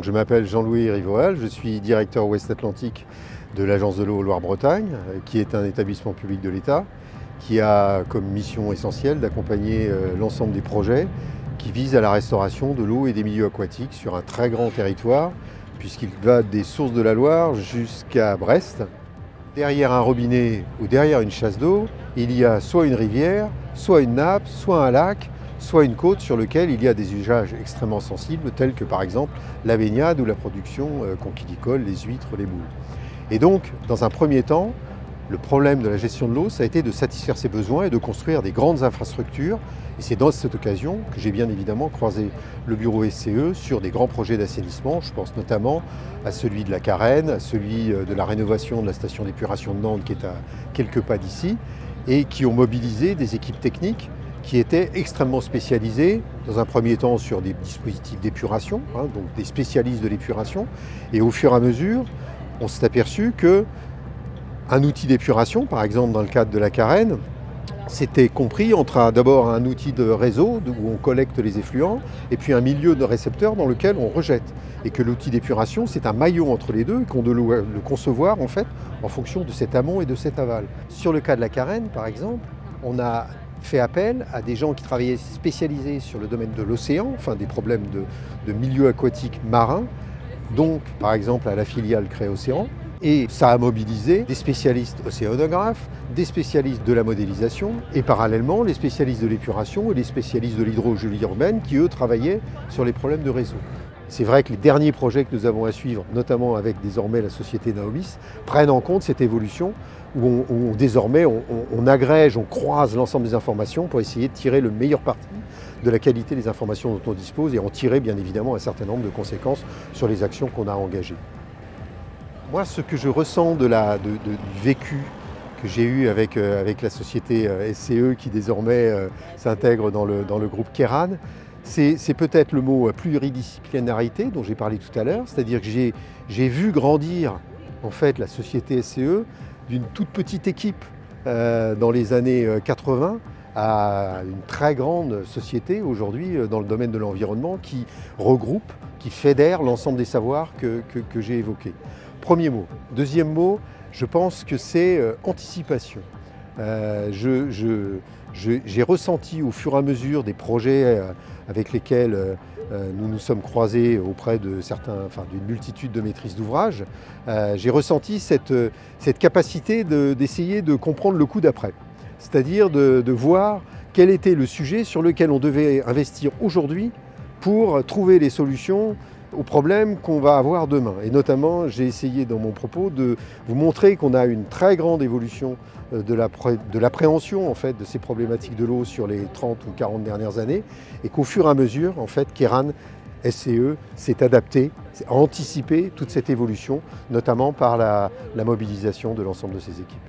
Je m'appelle Jean-Louis Rivoal, je suis directeur Ouest Atlantique de l'Agence de l'eau Loire-Bretagne, qui est un établissement public de l'État, qui a comme mission essentielle d'accompagner l'ensemble des projets qui visent à la restauration de l'eau et des milieux aquatiques sur un très grand territoire, puisqu'il va des sources de la Loire jusqu'à Brest. Derrière un robinet ou derrière une chasse d'eau, il y a soit une rivière, soit une nappe, soit un lac, soit une côte sur lequel il y a des usages extrêmement sensibles, tels que par exemple la baignade ou la production conchilicole, les huîtres, les moules. Et donc, dans un premier temps, le problème de la gestion de l'eau, ça a été de satisfaire ces besoins et de construire des grandes infrastructures. Et c'est dans cette occasion que j'ai bien évidemment croisé le bureau SCE sur des grands projets d'assainissement. Je pense notamment à celui de la Carène, à celui de la rénovation de la station d'épuration de Nantes qui est à quelques pas d'ici, et qui ont mobilisé des équipes techniques qui étaient extrêmement spécialisées, dans un premier temps sur des dispositifs d'épuration, donc des spécialistes de l'épuration. Et au fur et à mesure, on s'est aperçu que un outil d'épuration, par exemple dans le cadre de la Carène, c'était compris entre d'abord un outil de réseau où on collecte les effluents et puis un milieu de récepteurs dans lequel on rejette. Et que l'outil d'épuration, c'est un maillon entre les deux et qu'on doit le concevoir en fait en fonction de cet amont et de cet aval. Sur le cas de la Carène, par exemple, on a fait appel à des gens qui travaillaient spécialisés sur le domaine de l'océan, enfin des problèmes de milieux aquatiques marins, donc par exemple à la filiale Créocéan. Et ça a mobilisé des spécialistes océanographes, des spécialistes de la modélisation et parallèlement les spécialistes de l'épuration et les spécialistes de l'hydrogéologie urbaine qui eux travaillaient sur les problèmes de réseau. C'est vrai que les derniers projets que nous avons à suivre, notamment avec désormais la société Naomis, prennent en compte cette évolution où désormais on agrège, on croise l'ensemble des informations pour essayer de tirer le meilleur parti de la qualité des informations dont on dispose et en tirer bien évidemment un certain nombre de conséquences sur les actions qu'on a engagées. Moi, ce que je ressens du vécu que j'ai eu avec la société SCE qui désormais s'intègre dans le groupe Kéran, c'est peut-être le mot pluridisciplinarité dont j'ai parlé tout à l'heure, c'est-à-dire que j'ai vu grandir en fait la société SCE d'une toute petite équipe dans les années 80 à une très grande société aujourd'hui dans le domaine de l'environnement qui regroupe, qui fédère l'ensemble des savoirs que j'ai évoqués. Premier mot. Deuxième mot, je pense que c'est anticipation. J'ai ressenti au fur et à mesure des projets avec lesquels nous nous sommes croisés auprès de d'une multitude de maîtrises d'ouvrage, j'ai ressenti cette capacité d'essayer de comprendre le coup d'après. C'est-à-dire de voir quel était le sujet sur lequel on devait investir aujourd'hui pour trouver les solutions aux problèmes qu'on va avoir demain. Et notamment, j'ai essayé dans mon propos de vous montrer qu'on a une très grande évolution de l'appréhension en fait, de ces problématiques de l'eau sur les 30 ou 40 dernières années et qu'au fur et à mesure, en fait, Kéran SCE s'est adapté, a anticipé toute cette évolution, notamment par la mobilisation de l'ensemble de ses équipes.